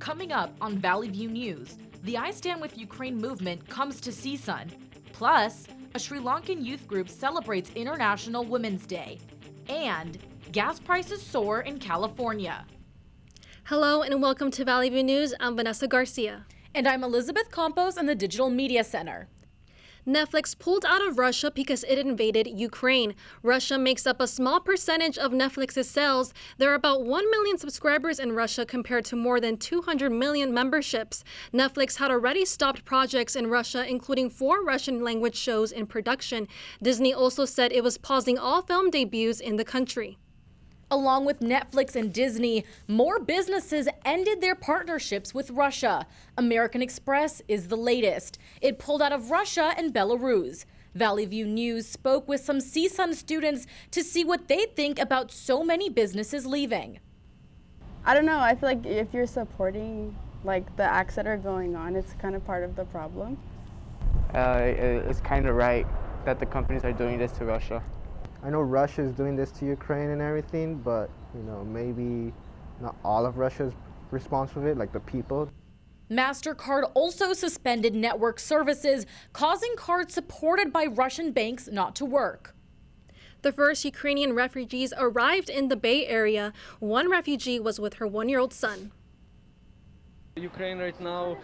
Coming up on Valley View News, the I Stand With Ukraine movement comes to CSUN. Plus, a Sri Lankan youth group celebrates International Women's Day. And gas prices soar in California. Hello and welcome to Valley View News. I'm VANESSA Garcia. And I'm Elizabeth Campos in the Digital Media Center. Netflix pulled out of Russia because it invaded Ukraine. Russia makes up a small percentage of Netflix's sales. There are about 1 million subscribers in Russia compared to more than 200 million memberships. Netflix had already stopped projects in Russia, including 4 Russian-language shows in production. Disney also said it was pausing all film debuts in the country. Along with Netflix and Disney, more businesses ended their partnerships with Russia. American Express is the latest. It pulled out of Russia and Belarus. Valley View News spoke with some CSUN students to see what they think about so many businesses leaving. I don't know. I feel like if you're supporting the acts that are going on, it's kind of part of the problem. It's kind of right that the companies are doing this to Russia. I know Russia is doing this to Ukraine and everything, but maybe not all of Russia is responsible for it, like the people. MasterCard also suspended network services, causing cards supported by Russian banks not to work. The first Ukrainian refugees arrived in the Bay Area. One refugee was with her 1-year-old son. Ukraine right now,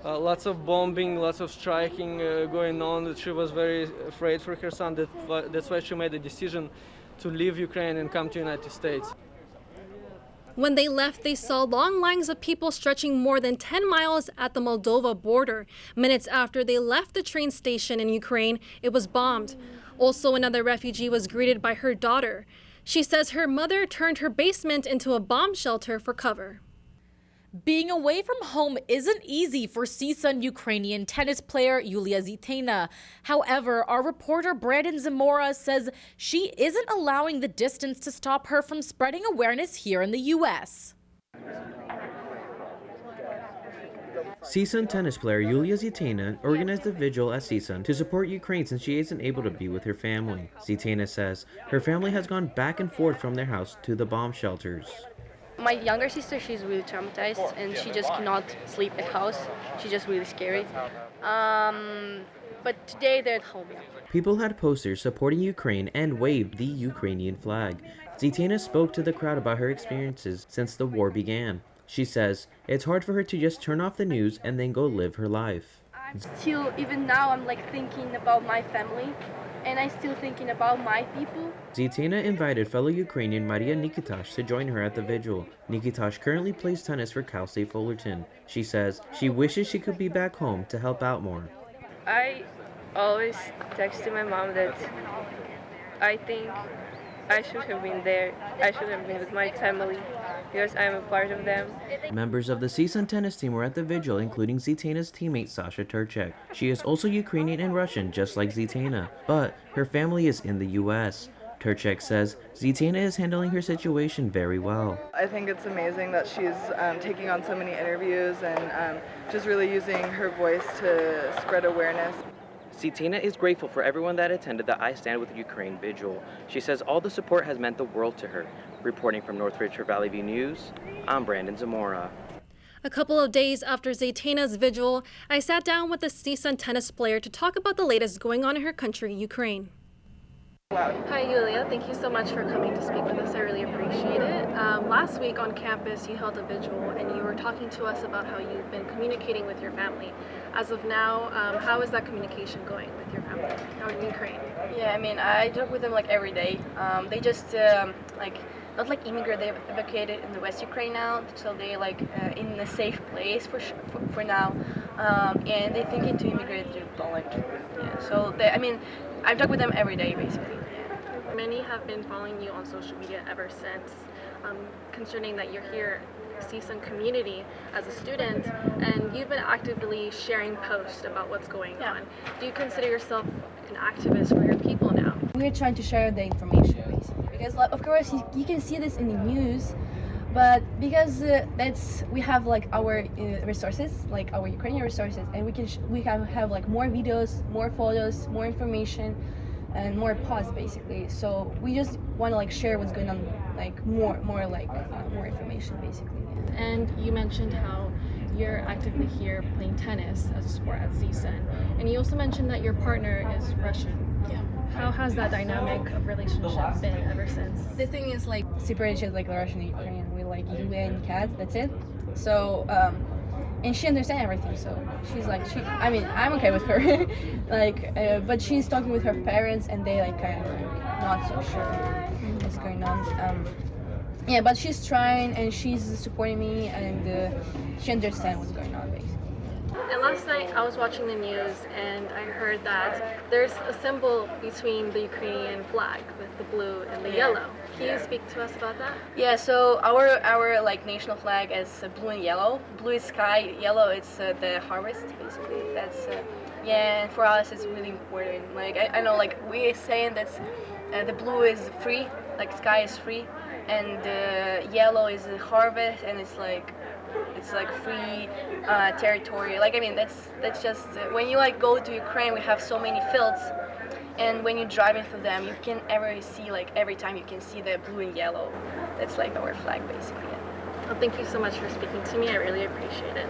lots of bombing, lots of striking going on. She was very afraid for her son. That's why she made the decision to leave Ukraine and come to the United States. When they left, they saw long lines of people stretching more than 10 miles at the Moldova border. Minutes after they left the train station in Ukraine, it was bombed. Also, another refugee was greeted by her daughter. She says her mother turned her basement into a bomb shelter for cover. Being away from home isn't easy for CSUN Ukrainian tennis player Yulia Zitena. However, our reporter Brandon Zamora says she isn't allowing the distance to stop her from spreading awareness here in the U.S. CSUN tennis player Yulia Zitena organized a vigil at CSUN to support Ukraine since she isn't able to be with her family. Zitena says her family has gone back and forth from their house to the bomb shelters. My younger sister, she's really traumatized and she just cannot sleep at house. She's just really scary. But today they're at home. People had posters supporting Ukraine and waved the Ukrainian flag. Zitena spoke to the crowd about her experiences since the war began. She says it's hard for her to just turn off the news and then go live her life. Still, even now, I'm thinking about my family. And I'm still thinking about my people. Zitena invited fellow Ukrainian Maria Nikitash to join her at the vigil. Nikitash currently plays tennis for Cal State Fullerton. She says she wishes she could be back home to help out more. I always text to my mom that I think I should have been there. I should have been with my family because I'm a part of them. Members of the CSUN tennis team were at the vigil, including Zitena's teammate SASHA TURCHAK. She is also Ukrainian and Russian, just like Zitena, but her family is in the U.S. TURCHAK says Zitena is handling her situation very well. I think it's amazing that she's taking on so many interviews and just really using her voice to spread awareness. Zitena is grateful for everyone that attended the I Stand With Ukraine vigil. She says all the support has meant the world to her. Reporting from Northridge for Valley View News, I'm Brandon Zamora. A couple of days after Zitena's vigil, I sat down with a CSUN tennis player to talk about the latest going on in her country, Ukraine. Hi, Yulia. Thank you so much for coming to speak with us. I really appreciate it. Last week on campus, you held a vigil and you were talking to us about how you've been communicating with your family. As of now, how is that communication going with your family out in Ukraine? Yeah, I talk with them every day. They just not immigrant. They evacuated in the West Ukraine now, so they in a safe place for now, and they're thinking to immigrate to Poland. Yeah, so I talk with them every day basically. Many have been following you on social media ever since, concerning that you're here, CSUN community as a student, and you've been actively sharing posts about what's going on. Do you consider yourself an activist for your people now? We're trying to share the information basically, because of course you can see this in the news, but because we have our resources, our Ukrainian resources, and we can have more videos, more photos, more information. and more pause basically. So we just want to like share what's going on, like more information basically. And you mentioned how you're actively here playing tennis as a sport at CSUN, and you also mentioned that your partner is Russian. Yeah. How has that dynamic of relationship been ever since? The thing is like separation is like Russian and Ukrainian. We like you and cat. That's it. So and she understands everything. So she's like I mean I'm okay with her. But she's talking with her parents and they like kind of like not so sure what's going on. Yeah, but she's trying and she's supporting me and she understands what's going on basically. And last night I was watching the news and I heard that there's a symbol between the Ukrainian flag with the blue and the yellow. Can you speak to us about that? Yeah, so our like national flag is blue and yellow. Blue is sky, yellow it's the harvest basically. That's yeah, and for us it's really important. Like I know like we're saying that the blue is free, like sky is free, and yellow is the harvest, and it's like free territory. Like I mean that's just when you like go to Ukraine, we have so many fields, and when you're driving through them, you can ever see like every time you can see the blue and yellow. That's like our flag basically. Well, thank you so much for speaking to me. I really appreciate it.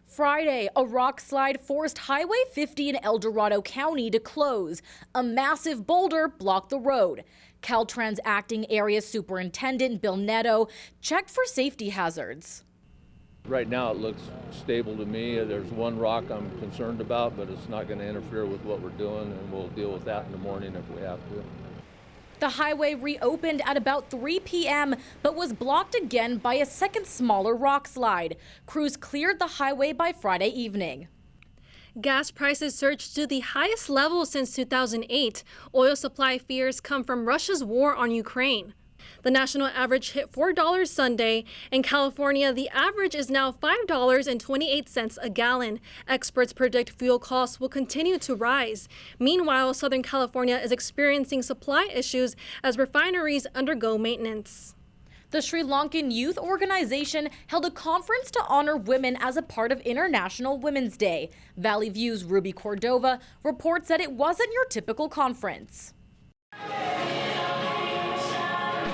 Friday, a rock slide forced Highway 50 in El Dorado County to close. A massive boulder blocked the road. Caltrans acting area superintendent Bill Netto checked for safety hazards. Right now it looks stable to me. There's one rock I'm concerned about, but it's not going to interfere with what we're doing, and we'll deal with that in the morning if we have to. The highway reopened at about 3 p.m., but was blocked again by a second smaller rock slide. Crews cleared the highway by Friday evening. Gas prices surged to the highest level since 2008. Oil supply fears come from Russia's war on Ukraine. The national average hit $4 Sunday. In California, the average is now $5.28 a gallon. Experts predict fuel costs will continue to rise. Meanwhile, Southern California is experiencing supply issues as refineries undergo maintenance. The Sri Lankan Youth Organization held a conference to honor women as a part of International Women's Day. Valley View's Ruby Cordova reports that it wasn't your typical conference.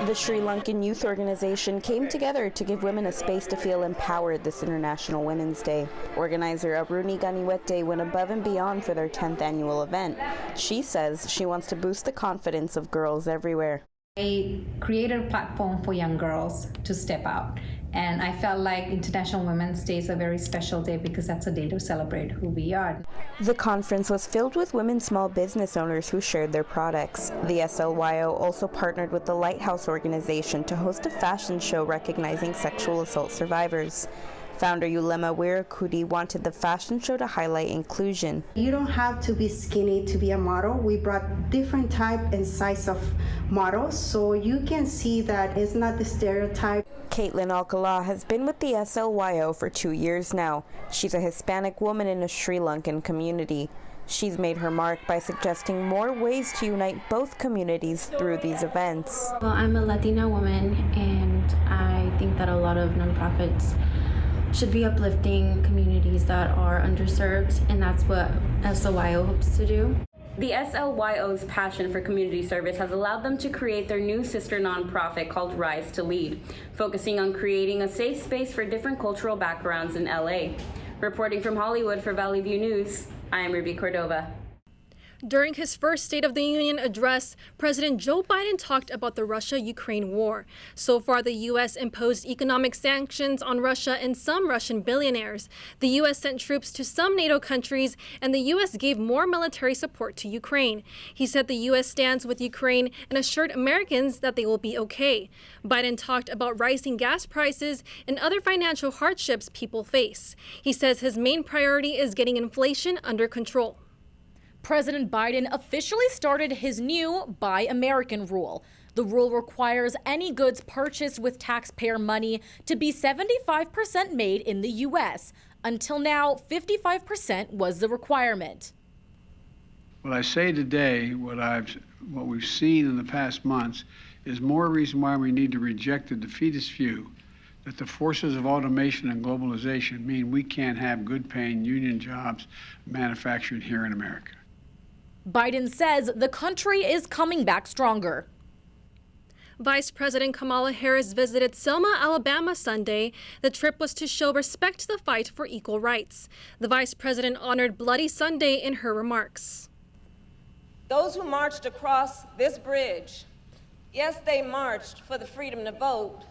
The Sri Lankan Youth Organization came together to give women a space to feel empowered this International Women's Day. Organizer Aruni Ganiwete went above and beyond for their 10th annual event. She says she wants to boost the confidence of girls everywhere. I created a platform for young girls to step out. And I felt like International Women's Day is a very special day because that's a day to celebrate who we are. The conference was filled with women small business owners who shared their products. The SLYO also partnered with the Lighthouse organization to host a fashion show recognizing sexual assault survivors. Founder Yulema Wirakudi wanted the fashion show to highlight inclusion. You don't have to be skinny to be a model. We brought different type and size of models, so you can see that it's not the stereotype. Caitlin Alcala has been with the SLYO for 2 years now. She's a Hispanic woman in a Sri Lankan community. She's made her mark by suggesting more ways to unite both communities through these events. Well, I'm a Latina woman, and I think that a lot of nonprofits should be uplifting communities that are underserved, and that's what SLYO hopes to do. The SLYO's passion for community service has allowed them to create their new sister nonprofit called Rise to Lead, focusing on creating a safe space for different cultural backgrounds in LA. Reporting from Hollywood for Valley View News, I am Ruby Cordova. During his first State of the Union address, President Joe Biden talked about the Russia-Ukraine war. So far, the U.S. imposed economic sanctions on Russia and some Russian billionaires. The U.S. sent troops to some NATO countries, and the U.S. gave more military support to Ukraine. He said the U.S. stands with Ukraine and assured Americans that they will be okay. Biden talked about rising gas prices and other financial hardships people face. He says his main priority is getting inflation under control. President Biden officially started his new Buy American rule. The rule requires any goods purchased with taxpayer money to be 75% made in the U.S. Until now, 55% was the requirement. What I say today, what we've seen in the past months, is more reason why we need to reject the defeatist view that the forces of automation and globalization mean we can't have good-paying union jobs manufactured here in America. Biden says the country is coming back stronger. Vice President Kamala Harris visited Selma, Alabama Sunday. The trip was to show respect to the fight for equal rights. The vice president honored Bloody Sunday in her remarks. Those who marched across this bridge, yes, they marched for the freedom to vote.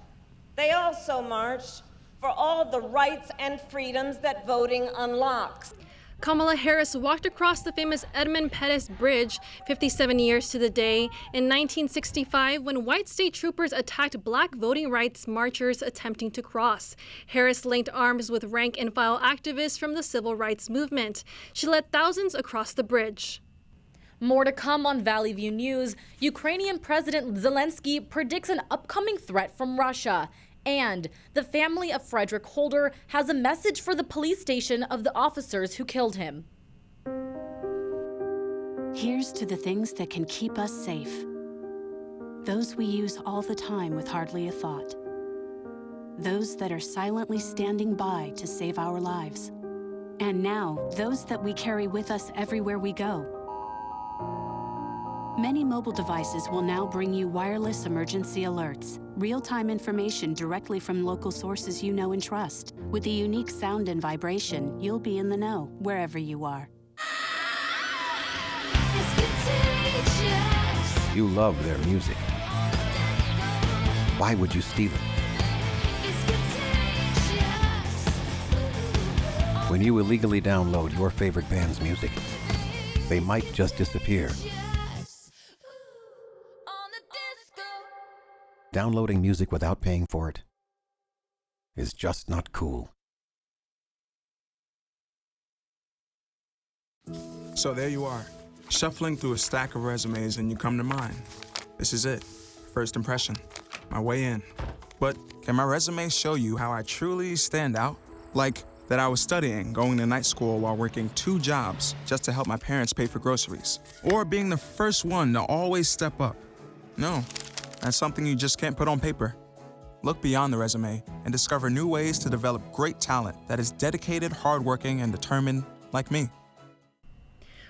They also marched for all the rights and freedoms that voting unlocks. Kamala Harris walked across the famous Edmund Pettus Bridge 57 years to the day in 1965 when white state troopers attacked black voting rights marchers attempting to cross. Harris linked arms with rank-and-file activists from the civil rights movement. She led thousands across the bridge. More to come on Valley View News. Ukrainian President Zelensky predicts an upcoming threat from Russia. And the family of Frederick Holder has a message for the police station of the officers who killed him. Here's to the things that can keep us safe. Those we use all the time with hardly a thought. Those that are silently standing by to save our lives. And now, those that we carry with us everywhere we go. Many mobile devices will now bring you wireless emergency alerts, real-time information directly from local sources you know and trust. With the unique sound and vibration, you'll be in the know wherever you are. You love their music. Why would you steal it? When you illegally download your favorite band's music, they might just disappear. Downloading music without paying for it is just not cool. So there you are, shuffling through a stack of resumes and you come to mine. This is it, first impression, my way in. But can my resume show you how I truly stand out? Like that I was studying, going to night school while working 2 jobs just to help my parents pay for groceries. Or being the first one to always step up. No. That's something you just can't put on paper. Look beyond the resume and discover new ways to develop great talent that is dedicated, hardworking, and determined like me.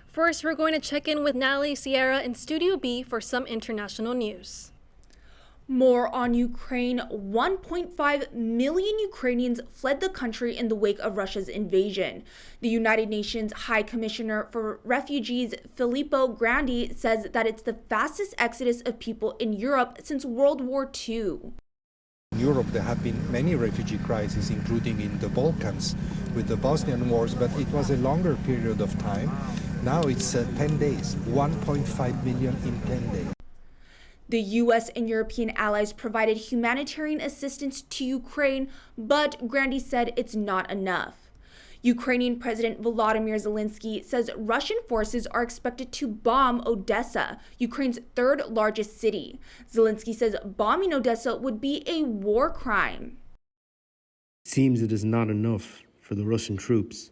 First, we're going to check in with Natalie Sierra in Studio B for some international news. More on Ukraine. 1.5 million Ukrainians fled the country in the wake of Russia's invasion. The United Nations High Commissioner for Refugees, Filippo Grandi, says that it's the fastest exodus of people in Europe since World War II. In Europe, there have been many refugee crises, including in the Balkans with the Bosnian wars, but it was a longer period of time. Now it's 10 days, 1.5 million in 10 days. The U.S. and European allies provided humanitarian assistance to Ukraine, but Grandi said it's not enough. Ukrainian President Volodymyr Zelensky says Russian forces are expected to bomb Odessa, Ukraine's 3rd largest city. Zelensky says bombing Odessa would be a war crime. It seems it is not enough for the Russian troops.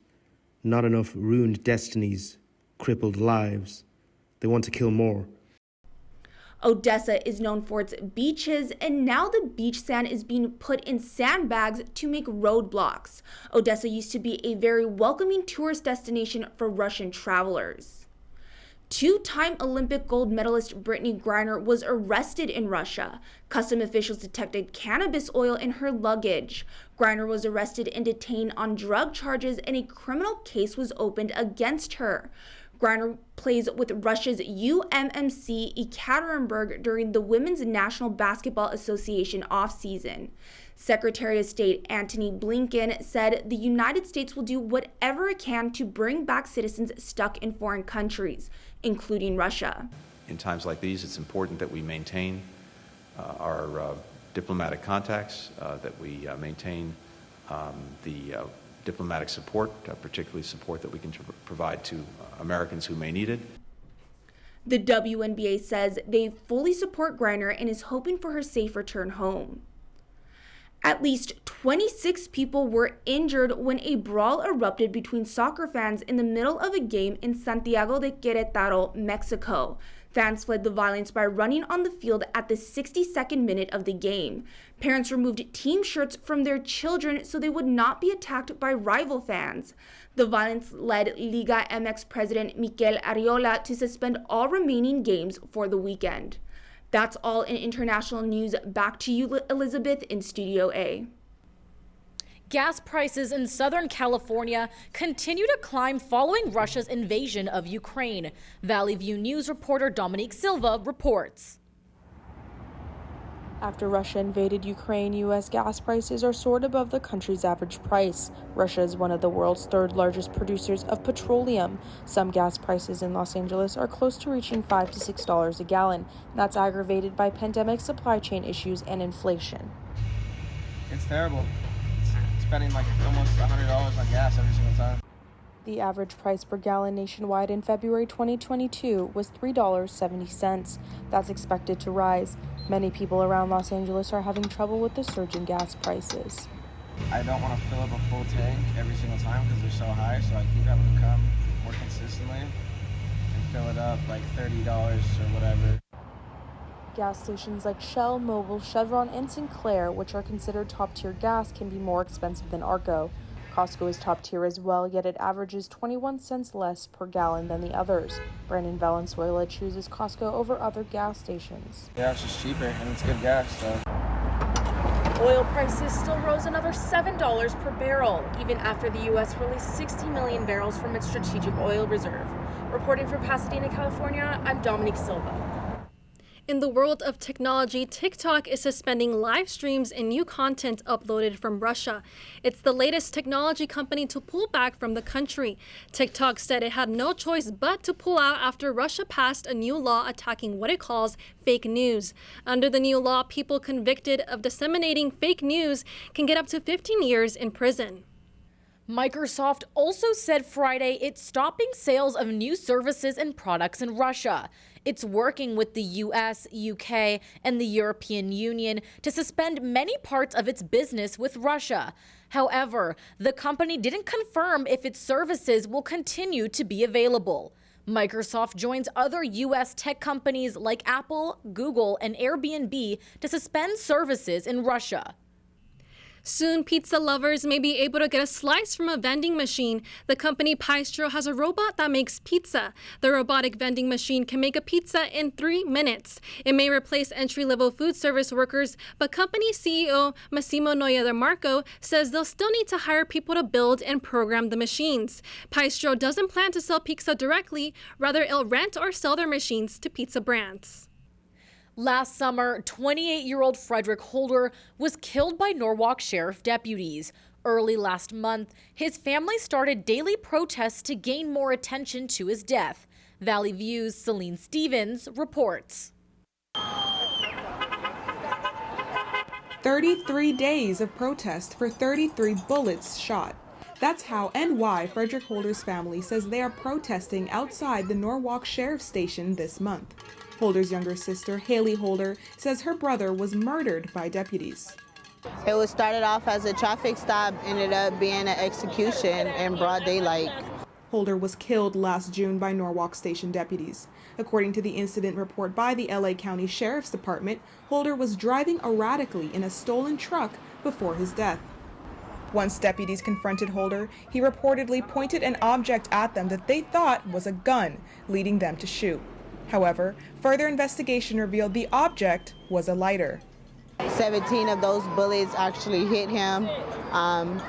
Not enough ruined destinies, crippled lives. They want to kill more. Odessa is known for its beaches, and now the beach sand is being put in sandbags to make roadblocks. Odessa used to be a very welcoming tourist destination for Russian travelers. 2-time Olympic gold medalist Brittany Griner was arrested in Russia. Custom officials detected cannabis oil in her luggage. Griner was arrested and detained on drug charges, and a criminal case was opened against her. Griner plays with Russia's UMMC Ekaterinburg during the Women's National Basketball Association offseason. Secretary of State Antony Blinken said the United States will do whatever it can to bring back citizens stuck in foreign countries, including Russia. In times like these, it's important that we maintain our diplomatic contacts, that we maintain the diplomatic support, particularly support that we can provide to Americans who may need it. The WNBA says they fully support Griner and is hoping for her safe return home. At least 26 people were injured when a brawl erupted between soccer fans in the middle of a game in Santiago de Querétaro, Mexico. Fans fled the violence by running on the field at the 62nd minute of the game. Parents removed team shirts from their children so they would not be attacked by rival fans. The violence led Liga MX president Mikel Arriola to suspend all remaining games for the weekend. That's all in international news. Back to you, Elizabeth, in Studio A. Gas prices in Southern California continue to climb following Russia's invasion of Ukraine. Valley View News reporter Dominique Silva reports. After Russia invaded Ukraine, U.S. gas prices are soared above the country's average price. Russia is one of the world's third largest producers of petroleum. Some gas prices in Los Angeles are close to reaching $5 to $6 a gallon. That's aggravated by pandemic supply chain issues and inflation. It's terrible. Spending like almost $100 on gas every single time. The average price per gallon nationwide in February 2022 was $3.70. That's expected to rise. Many people around Los Angeles are having trouble with the surge in gas prices. I don't want to fill up a full tank every single time because they're so high, so I keep having to come more consistently and fill it up like $30 or whatever. Gas stations like Shell, Mobil, Chevron, and Sinclair, which are considered top-tier gas, can be more expensive than Arco. Costco is top tier as well, yet it averages 21 cents less per gallon than the others. Brandon Valenzuela chooses Costco over other gas stations. Yeah, it's just cheaper and it's good gas, so. Oil prices still rose another $7 per barrel, even after the U.S. released 60 million barrels from its strategic oil reserve. Reporting from Pasadena, California, I'm Dominique Silva. In the world of technology, TikTok is suspending live streams and new content uploaded from Russia. It's the latest technology company to pull back from the country. TikTok said it had no choice but to pull out after Russia passed a new law attacking what it calls fake news. Under the new law, people convicted of disseminating fake news can get up to 15 years in prison. Microsoft also said Friday it's stopping sales of new services and products in Russia. It's working with the US, UK, and the European Union to suspend many parts of its business with Russia. However, the company didn't confirm if its services will continue to be available. Microsoft joins other US tech companies like Apple, Google, and Airbnb to suspend services in Russia. Soon, pizza lovers may be able to get a slice from a vending machine. The company Paistro has a robot that makes pizza. The robotic vending machine can make a pizza in 3 minutes. It may replace entry-level food service workers, but company CEO Massimo Noia-DeMarco says they'll still need to hire people to build and program the machines. Paistro doesn't plan to sell pizza directly, rather it'll rent or sell their machines to pizza brands. Last summer, 28-year-old Frederick Holder was killed by Norwalk Sheriff deputies. Early last month, his family started daily protests to gain more attention to his death. Valley View's Celine Stevens reports. 33 days of protest for 33 bullets shot. That's how and why Frederick Holder's family says they are protesting outside the Norwalk Sheriff's Station this month. Holder's younger sister, HALI Holder, says her brother was murdered by deputies. It was started off as a traffic stop, ended up being an execution in broad daylight. Holder was killed last June by Norwalk Station deputies. According to the incident report by the LA County Sheriff's Department, Holder was driving erratically in a stolen truck before his death. Once deputies confronted Holder, he reportedly pointed an object at them that they thought was a gun, leading them to shoot. However, further investigation revealed the object was a lighter. 17 of those bullets actually hit him,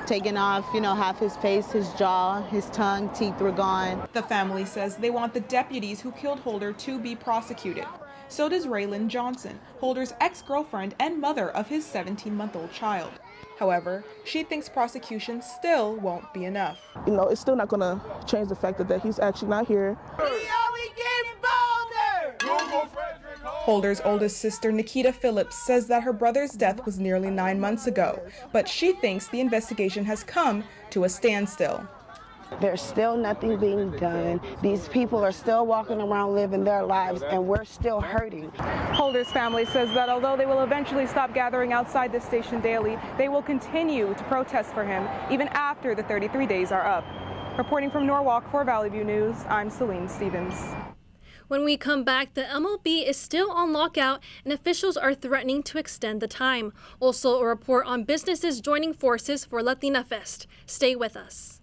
taking off, half his face, his jaw, his tongue, teeth were gone. The family says they want the deputies who killed Holder to be prosecuted. So does Raylan Johnson, Holder's ex-girlfriend and mother of his 17-month-old child. However, she thinks prosecution still won't be enough. It's still not going to change the fact that he's actually not here. Holder's oldest sister, Nikita Phillips, says that her brother's death was nearly 9 months ago, but she thinks the investigation has come to a standstill. There's still nothing being done. These people are still walking around living their lives, and we're still hurting. Holder's family says that although they will eventually stop gathering outside the station daily, they will continue to protest for him even after the 33 days are up. Reporting from Norwalk for Valley View News, I'm Celine Stevens. When we come back, the MLB is still on lockout and officials are threatening to extend the time. Also, a report on businesses joining forces for Latina Fest. Stay with us.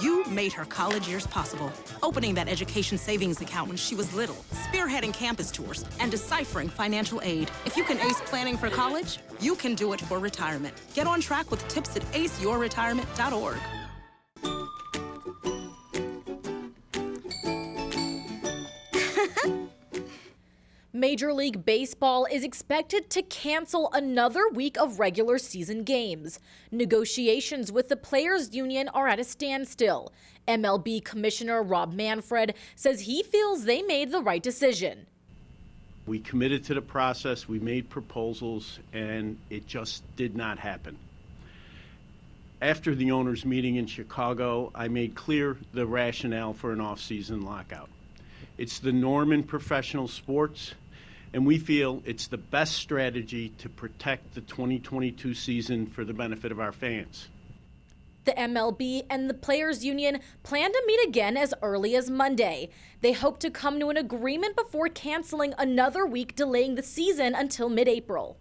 You made her college years possible, opening that education savings account when she was little, spearheading campus tours, and deciphering financial aid. If you can ace planning for college, you can do it for retirement. Get on track with tips at aceyourretirement.org. Major League Baseball is expected to cancel another week of regular season games. Negotiations with the Players Union are at a standstill. MLB Commissioner Rob Manfred says he feels they made the right decision. We committed to the process, we made proposals, and it just did not happen. After the owners' meeting in Chicago, I made clear the rationale for an off-season lockout. It's the norm in professional sports, and we feel it's the best strategy to protect the 2022 season for the benefit of our fans. The MLB and the Players Union plan to meet again as early as Monday. They hope to come to an agreement before canceling another week, delaying the season until mid-April.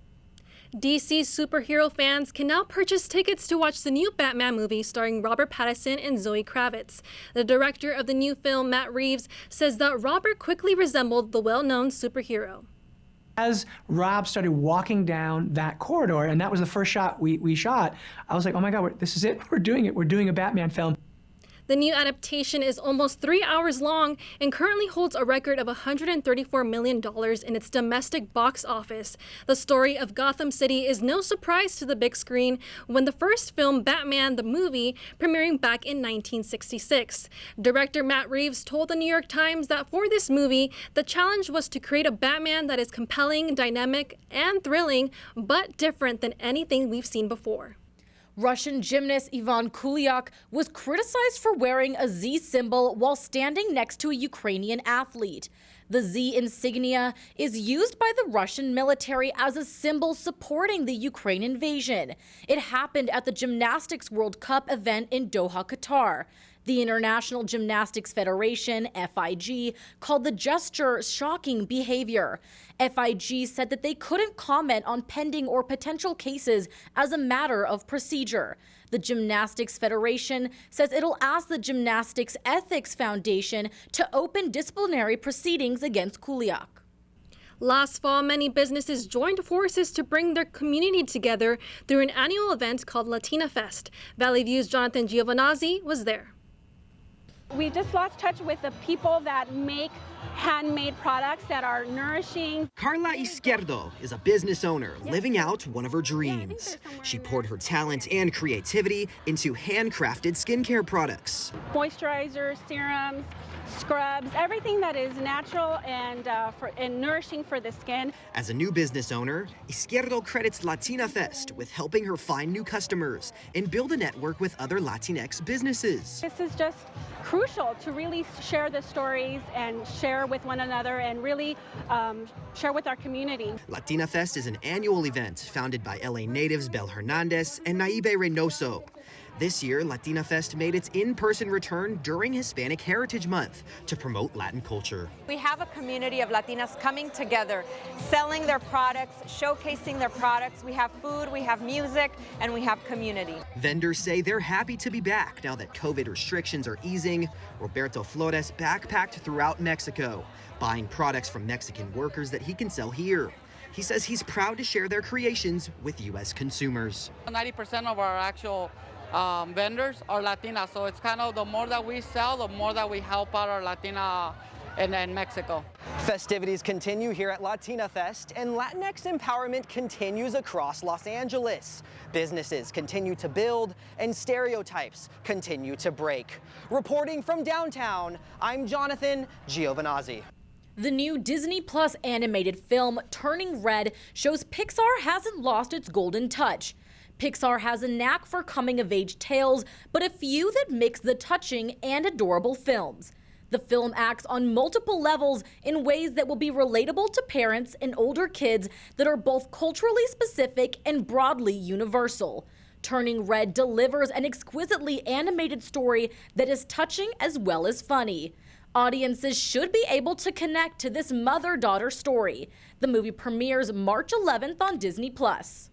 DC superhero fans can now purchase tickets to watch the new Batman movie starring Robert Pattinson and Zoe Kravitz. The director of the new film, Matt Reeves, says that Robert quickly resembled the well-known superhero. As Rob started walking down that corridor, and that was the first shot we shot, I was like, oh my God, this is it. We're doing it. We're doing a Batman film. The new adaptation is almost 3 hours long and currently holds a record of $134 million in its domestic box office. The story of Gotham City is no surprise to the big screen when the first film, Batman the Movie, premiering back in 1966. Director Matt Reeves told the New York Times that for this movie, the challenge was to create a Batman that is compelling, dynamic, and thrilling, but different than anything we've seen before. Russian gymnast Ivan Kuliak was criticized for wearing a Z symbol while standing next to a Ukrainian athlete. The Z insignia is used by the Russian military as a symbol supporting the Ukraine invasion. It happened at the Gymnastics World Cup event in Doha, Qatar. The International Gymnastics Federation, FIG, called the gesture shocking behavior. FIG said that they couldn't comment on pending or potential cases as a matter of procedure. The Gymnastics Federation says it'll ask the Gymnastics Ethics Foundation to open disciplinary proceedings against Kuliak. Last fall, many businesses joined forces to bring their community together through an annual event called Latina Fest. Valley View's Jonathan Giovanazzi was there. We just lost touch with the people that make handmade products that are nourishing. Carla Izquierdo is a business owner living out one of her dreams. She poured her talent and creativity into handcrafted skincare products. Moisturizers, serums, scrubs, everything that is natural and nourishing for the skin. As a new business owner, Izquierdo credits Latina Fest with helping her find new customers and build a network with other Latinx businesses. This is just crucial to really share the stories and share with one another and really share with our community. Latina Fest is an annual event founded by LA natives Bel Hernandez and Naibe Reynoso. This year, Latina Fest made its in-person return during Hispanic Heritage Month to promote Latin culture. We have a community of Latinas coming together, selling their products, showcasing their products. We have food, we have music, and we have community. Vendors say they're happy to be back now that COVID restrictions are easing. Roberto Flores backpacked throughout Mexico, buying products from Mexican workers that he can sell here. He says he's proud to share their creations with U.S. consumers. 90% of our actual vendors are Latina, so it's kind of the more that we sell, the more that we help out our Latina in Mexico. Festivities continue here at Latina Fest, and Latinx empowerment continues across Los Angeles. Businesses continue to build, and stereotypes continue to break. Reporting from downtown, I'm Jonathan Giovinazzi. The new Disney Plus animated film, Turning Red, shows Pixar hasn't lost its golden touch. Pixar has a knack for coming-of-age tales, but a few that mix the touching and adorable films. The film acts on multiple levels in ways that will be relatable to parents and older kids that are both culturally specific and broadly universal. Turning Red delivers an exquisitely animated story that is touching as well as funny. Audiences should be able to connect to this mother-daughter story. The movie premieres March 11th on Disney Plus.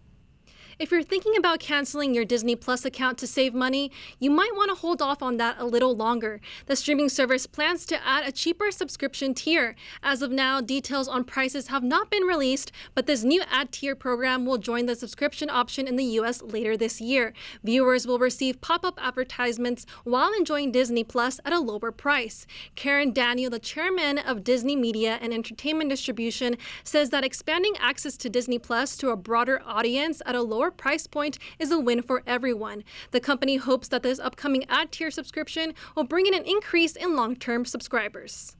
If you're thinking about canceling your Disney Plus account to save money, you might want to hold off on that a little longer. The streaming service plans to add a cheaper subscription tier. As of now, details on prices have not been released, but this new ad tier program will join the subscription option in the U.S. later this year. Viewers will receive pop-up advertisements while enjoying Disney Plus at a lower price. Karen Daniel, the chairman of Disney Media and Entertainment Distribution, says that expanding access to Disney Plus to a broader audience at a lower price point is a win for everyone. The company hopes that this upcoming ad tier subscription will bring in an increase in long-term subscribers.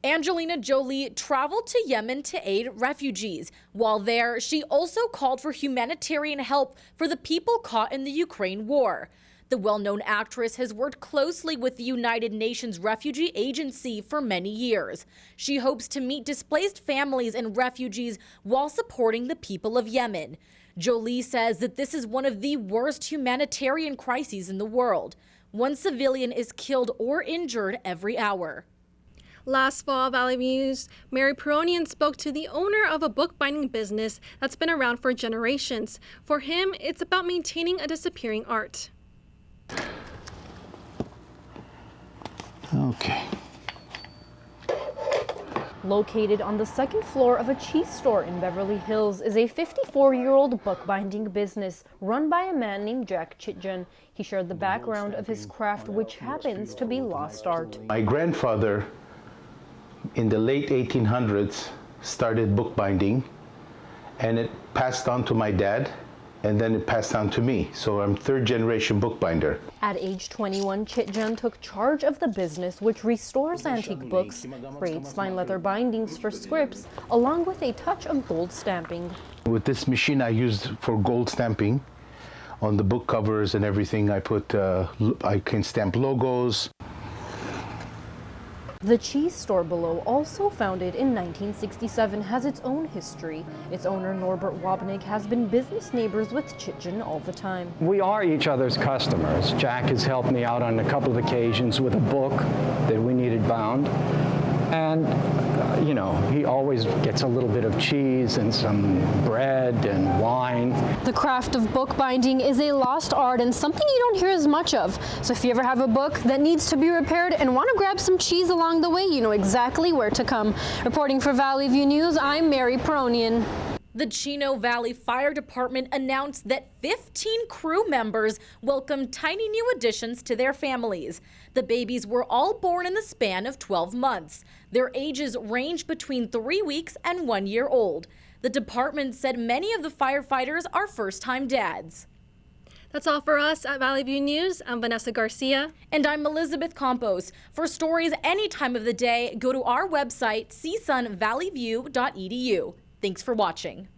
Angelina Jolie traveled to Yemen to aid refugees. While there, she also called for humanitarian help for the people caught in the Ukraine war. The well-known actress has worked closely with the United Nations Refugee Agency for many years. She hopes to meet displaced families and refugees while supporting the people of Yemen. Jolie says that this is one of the worst humanitarian crises in the world. One civilian is killed or injured every hour. Last fall, Valley News, Mary Peronian spoke to the owner of a bookbinding business that's been around for generations. For him, it's about maintaining a disappearing art. Okay. Located on the second floor of a cheese store in Beverly Hills is a 54-year-old bookbinding business run by a man named Jack Chitjan. He shared the background of his craft, which happens to be lost art. My grandfather, in the late 1800s, started bookbinding, and it passed on to my dad, and then it passed on to me. So I'm third-generation bookbinder. At age 21, Chitjan took charge of the business, which restores antique books, creates fine leather bindings for scripts, along with a touch of gold stamping. With this machine I used for gold stamping on the book covers and everything, I can stamp logos. The cheese store below, also founded in 1967, has its own history. Its owner, Norbert WABNIG, has been business neighbors with Chitjan all the time. We are each other's customers. Jack has helped me out on a couple of occasions with a book that we needed bound. And, you know, he always gets a little bit of cheese and some bread and wine. The craft of bookbinding is a lost art and something you don't hear as much of. So if you ever have a book that needs to be repaired and want to grab some cheese along the way, you know exactly where to come. Reporting for Valley View News, I'm Mary Peronian. The Chino Valley Fire Department announced that 15 crew members welcomed tiny new additions to their families. The babies were all born in the span of 12 months. Their ages range between 3 weeks and 1 year old. The department said many of the firefighters are first-time dads. That's all for us at Valley View News. I'm Vanessa Garcia. And I'm Elizabeth Campos. For stories any time of the day, go to our website, csunvalleyview.edu. Thanks for watching.